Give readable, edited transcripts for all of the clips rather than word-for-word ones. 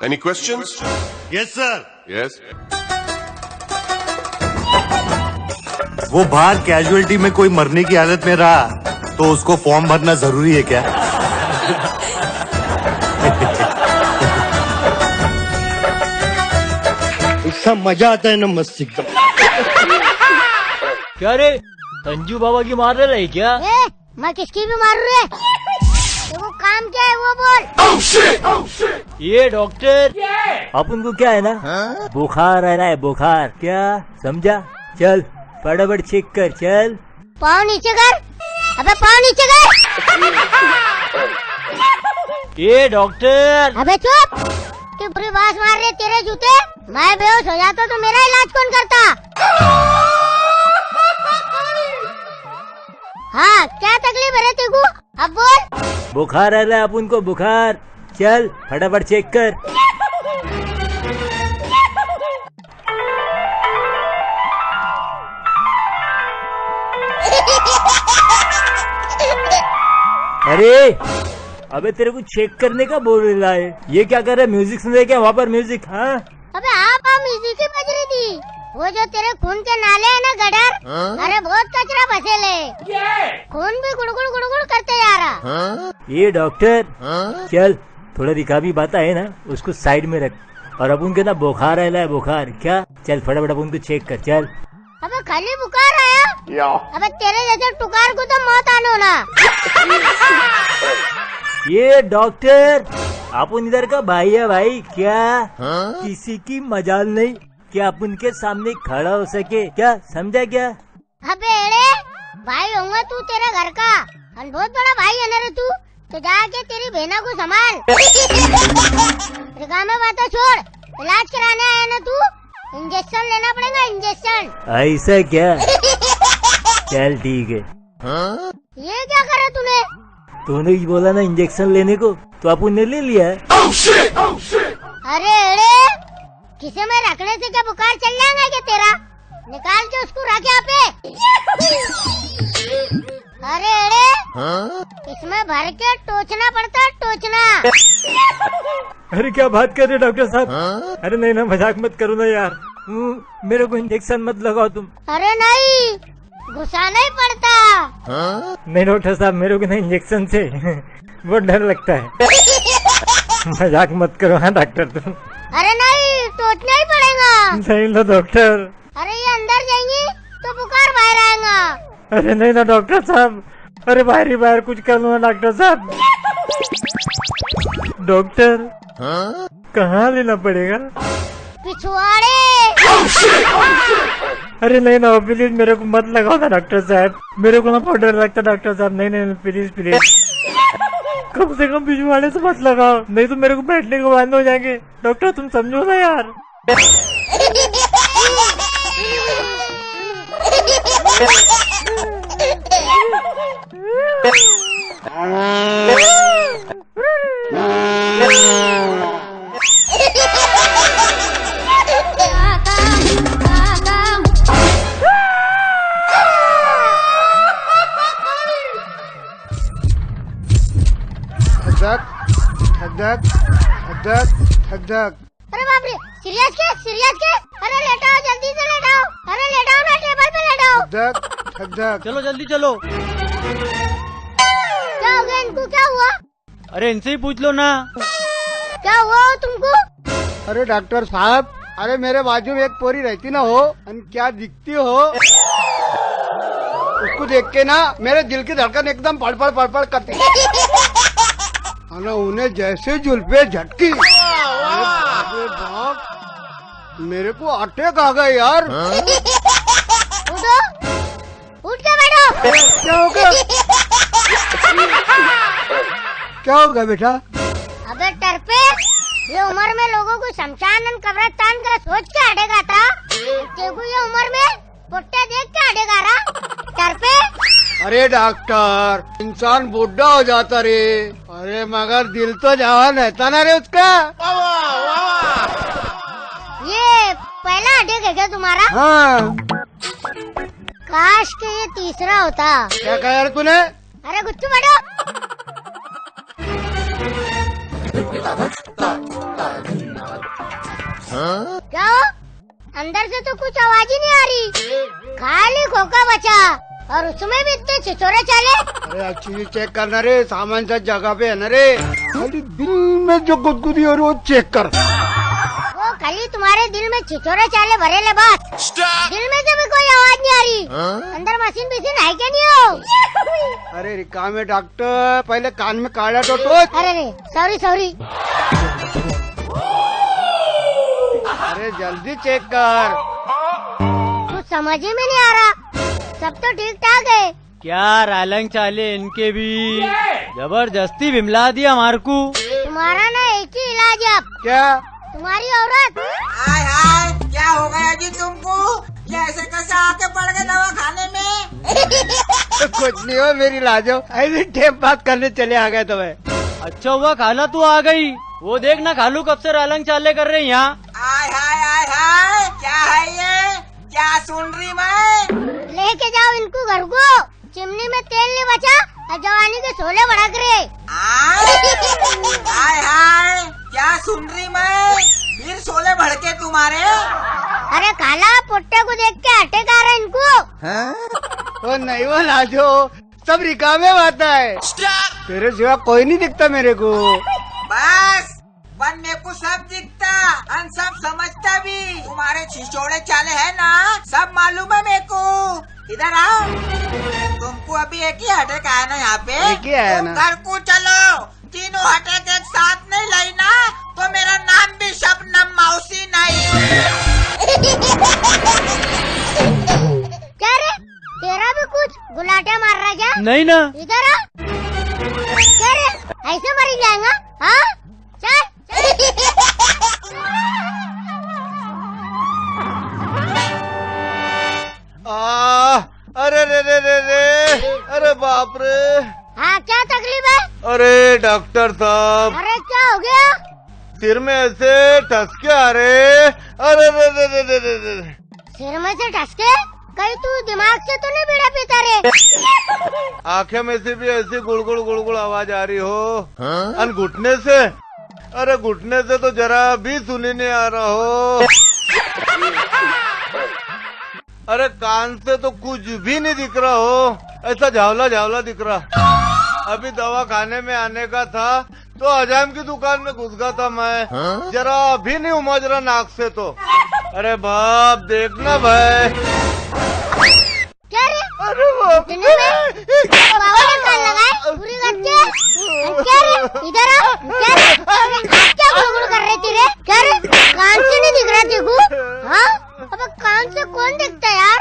Any questions? Yes, sir. Yes. वो बाहर casualty में कोई मरने की हालत में रहा तो उसको फॉर्म भरना जरूरी है क्या? इसका मजा आता है ना मस्त एकदम। क्या रे संजू बाबा की मार रहे है क्या? मैं किसकी भी मार रही है? वो काम क्या है वो बोल। ये डॉक्टर अपन को क्या है ना बुखार आ रहा है, बुखार क्या समझा? चल फटाफट चेक कर, चल। पाँव नीचे कर, अबे पाँव नीचे कर। ये डॉक्टर अबे चुप, तू पूरी बात मार रहे तेरे जूते। मैं बेहोश हो जाता तो मेरा इलाज कौन करता? हाँ क्या तकलीफ है तेरे को? अब बोल। बुखार आ रहा है अपन को, बुखार। चल फटाफट चेक कर। अरे अबे तेरे को चेक करने का बोल रहा है, ये क्या कर रहा है? म्यूजिक सुन रहे क्या वहाँ पर? म्यूजिक? हाँ अबे आप म्यूजिक ही बज रही थी। वो जो तेरे खून के नाले है ना गडर, अरे बहुत कचरा फसेले। खून भी गुड़गुड़ गुड़गुड़ करते जा रहा। ये डॉक्टर चल थोड़ा रिकाबी बात है ना, उसको साइड में रख और अपन के ना बुखार आया है, बुखार क्या? चल फटाफट अपन को चेक कर, चल। अबे खाली बुखार आया? अबे तेरे जैसे टुकार को तो मौत आनो ना। ये डॉक्टर अपन इधर का भाई है भाई, क्या किसी की मजाल नहीं क्या अपन के सामने खड़ा हो सके क्या? समझा क्या? अबे एड़े भाई होगा तू तेरे घर का, बहुत बड़ा भाई है ना रे तू। तो जाके तेरी बहना को संभाल। रिकामे बातें छोड़, इलाज कराने आया ना तू। इंजेक्शन लेना पड़ेगा, इंजेक्शन। ऐसा क्या? चल ठीक है। ये क्या करे तूने? तूने ही बोला ना इंजेक्शन लेने को, तो अपन ने ले लिया। अरे अरे किसे में रखने से क्या बुखार चल जाएगा क्या तेरा? निकाल के उसको रख यहाँ पे। अरे अरे इसमें भर के टोचना पड़ता है, टोचना। अरे क्या बात कर रहे डॉक्टर साहब? अरे नहीं ना, मजाक मत करो ना यार। मेरे को इंजेक्शन मत लगाओ तुम। अरे नहीं, घुसाना ही पड़ता। नहीं डॉक्टर साहब, मेरे को ना इंजेक्शन से बहुत डर लगता है। मजाक मत करो हाँ डॉक्टर तुम। अरे नहीं, टोचना ही पड़ेगा। नहीं ना डॉक्टर। अरे ये अंदर जाएंगी तो बुखार बाहर आएगा। अरे नहीं ना डॉक्टर साहब, अरे बाहर ही बाहर कुछ कर लो ना डॉक्टर साहब। डॉक्टर कहाँ लेना पड़ेगा? पिछवाड़े। अरे नहीं ना प्लीज, मेरे को मत लगाओ ना डॉक्टर साहब, मेरे को ना बहुत डर लगता डॉक्टर साहब। नहीं नहीं प्लीज प्लीज, कम से कम पिछवाड़े से मत लगाओ, नहीं तो मेरे को बैठने को बंद हो जाएंगे। डॉक्टर तुम समझो ना यार। धक। अरे बाप रे, सीरियस केस, सीरियस केस। अरे लेटाओ, जल्दी से लेटाओ। अरे लेटाओ ना, टेबल पे लेटाओ। चलो जल्दी चलो। क्या हो गया इनको, क्या हुआ? अरे इनसे ही पूछ लो ना। क्या हुआ हो तुमको? अरे डॉक्टर साहब, अरे मेरे बाजू में एक पोरी रहती ना हो, क्या दिखती हो, उसको देख के ना मेरे दिल की धड़कन एकदम पड़ करती। उन्हें जैसे जुल्फे झटकी, अरे बाप, मेरे को अटैक आ गए यार। उठो, उठ के बैठो। क्या हो गया? क्या हो गया बेटा? अबे टरपे, ये उम्र में लोगों को शमशान और कब्रिस्तान का सोच के हटेगा था। तेको ये उम्र में पुट्टे देख के हटेगा रहा टरपे। अरे डॉक्टर, इंसान बूढ़ा हो जाता रे, अरे मगर दिल तो जवान रहता ना रे उसका। ये पहला अटैक है क्या तुम्हारा? हाँ। काश के ये तीसरा होता। क्या कहा यार तूने? अरे गुच्चू बैठो। क्या हो? अंदर से तो कुछ आवाज ही नहीं आ रही, खाली खोखा बचा और उसमें भी इतने छिछोरे चाले। अरे एक्चुअली चेक करना रे, सामान सब जगह पे है ना रे, खाली दिल में जो गुदगुदी हो रही वो चेक कर। वो खाली तुम्हारे दिल में छिछोरे चाले भरे ले बस, दिल में से भी कोई आवाज नहीं आ रही। अंदर मशीन बिशीन है क्या नहीं हो? अरे रिका में डॉक्टर, पहले कान में काढ़ा टोटो। अरे रे सॉरी सॉरी। अरे जल्दी चेक कर। कुछ समझ ही में नहीं आ रहा, सब तो ठीक ठाक है। क्या रालंग चाले इनके भी, जबरदस्ती बिमला दिया हमारे को। तुम्हारा ना एक ही इलाज है अब, क्या? तुम्हारी औरत। हाय हाय, क्या हो गया जी तुमको? ये ऐसे कैसे आके पड़ गए दवा खाने में? कुछ नहीं हो मेरी लाजो, ऐसी टेप बात करने चले आ गए तुम्हें। अच्छा हुआ खाला तू आ गई, वो देख ना खालू कब से रालंग चाले कर रहे हैं यहाँ। हाय हाय हाय हाय, क्या है ये? क्या सुन रही मैं? लेके जाओ इनको घर को, चिमनी में तेल नहीं बचा और जवानी के शोले भड़क रहे। हाय हाय, क्या सुन रही मैं? फिर शोले भड़के तुम्हारे? अरे खाला पुट्टे को देख के हटे का रहा इनको। वो नहीं वो लाजो, सब रिका में बात है, तेरे सिवा कोई नहीं दिखता मेरे को। बस वन मेरे को सब दिखता, हम सब समझता भी। तुम्हारे छिछोड़े चाले है ना, सब मालूम है मेरे को। इधर आओ, तुमको अभी एक ही हटेक आया ना यहाँ पे, एक ही आया तुम ना। घर को चलो। तीनों हटेक एक साथ नहीं लाई ना तो मेरा नाम भी शबनम मौसी नहीं। क्या रे, तेरा भी कुछ गुलाटे मार रहा क्या? नहीं ना। इधर आ। क्या रे, ऐसे मरी जाएगा? हाँ चल अरे रे रे रे रे, अरे बाप रे। हाँ क्या तकलीफ है? अरे डॉक्टर साहब, अरे क्या हो गया? सिर में ऐसे ठसके आ रहे। अरे रे रे रे रे रे रे। सिर में से ठसके? कहीं तू दिमाग से तो नहीं बीड़ा पीता रे? आंखें में से भी ऐसी गुड़गुड़ गुड़गुड़ आवाज आ रही हो। और घुटने से, अरे घुटने से तो जरा भी सुनी नहीं आ रहा हो। अरे कान से तो कुछ भी नहीं दिख रहा हो, ऐसा झावला झावला दिख रहा। अभी दवा खाने में आने का था तो हजाम की दुकान में घुस गया था मैं, जरा भी नहीं उमझ रहा नाक से तो। अरे बाप देखना भाई। क्या रे, अरे बाप इतने में बाबा ने कान लगाए पूरी गच्चे। क्या रे, इधर आ। क्या रे, आप क्या गुड़गुड़ कर रही थी रे? क्या रे, कान से नहीं दिख रहा देखो? हाँ अब कान से कौन देखता है यार?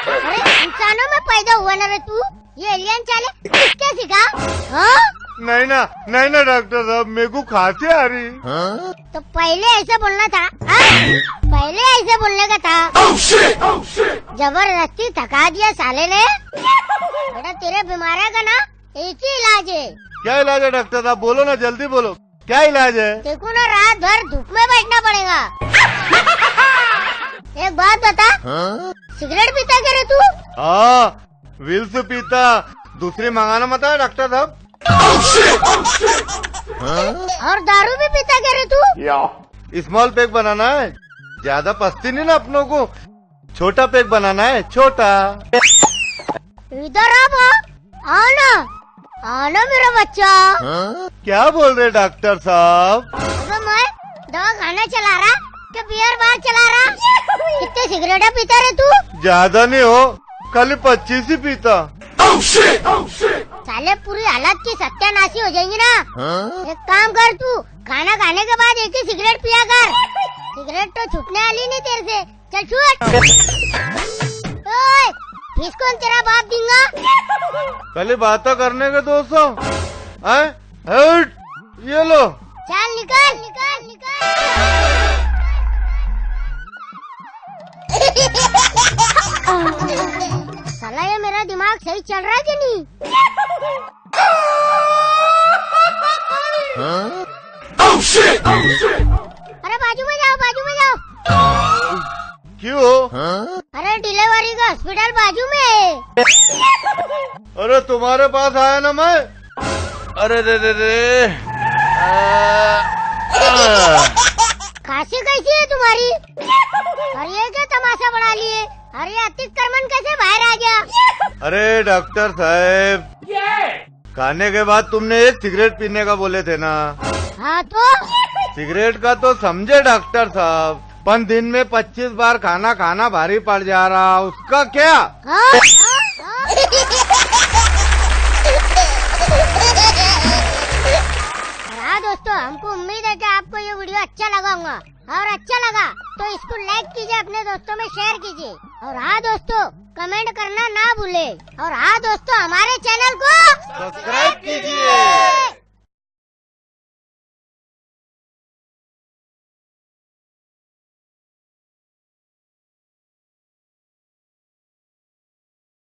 अरे इंसानों में पैदा हुआ ना रे तू, ये एलियन चाले किसके सिखा? हाँ नहीं ना, नहीं ना डॉक्टर साहब, मेरे को खांसी आ रही। तो पहले ऐसे बोलना था। पहले ऐसे बोलने का था। जबरदस्ती थका दिया साले ने। बेटा तेरे बीमारी का ना एक ही इलाज है। क्या इलाज है डॉक्टर साहब? बोलो ना, जल्दी बोलो, क्या इलाज है? देखो ना, रात भर धूप में बैठना पड़ेगा। एक बात बता, सिगरेट पीता क्या रे तू? हाँ विल्स पीता, दूसरी मंगाना मत है डॉक्टर साहब। और दारू भी पीता क्या रे तू? स्मॉल पैक बनाना है, ज्यादा पस्ती नहीं ना अपनों को, छोटा पैक बनाना है, छोटा। इधर आना आना मेरा बच्चा। क्या बोल रहे डॉक्टर साहब? अबे मैं दवा खाना चला रहा कि बियर बार चला रहा? कितने सिगरेट पीता रे तू? ज्यादा नहीं हो, खाली 25 ही पीता। साले पूरी हालत की सत्यानाशी हो जाएंगी ना। एक काम कर, तू खाना खाने के बाद एक ही सिगरेट पिया कर। सिगरेट तो छूटने वाली नहीं तेरे से, चल छूट। ओए, फीस कौन तेरा बाप देगा? खाली बातें करने के दोस्तों हैं? हट, ये लो। चल निकल निकल निकल। साला ये मेरा दिमाग सही चल रहा है कि नहीं? अरे बाजू में जाओ, बाजू में जाओ। क्यों? अरे डिलीवरी का हॉस्पिटल बाजू में है। अरे तुम्हारे पास आया ना मैं। अरे रे रे रे। खांसी कैसी है तुम्हारी? और ये क्या तमाशा बना लिए? अरे अतिक्रमण कैसे बाहर आ गया? अरे डॉक्टर साहब, खाने के बाद तुमने एक सिगरेट पीने का बोले थे ना? हाँ तो सिगरेट का तो समझे डॉक्टर साहब, पर दिन में 25 बार खाना खाना भारी पड़ जा रहा, उसका क्या? हाँ? हाँ दोस्तों, हमको उम्मीद है कि आपको ये वीडियो अच्छा लगा होगा, और अच्छा लगा तो इसको लाइक कीजिए, अपने दोस्तों में शेयर कीजिए, और हाँ दोस्तों कमेंट करना ना भूले, और हाँ दोस्तों हमारे चैनल को सब्सक्राइब कीजिए।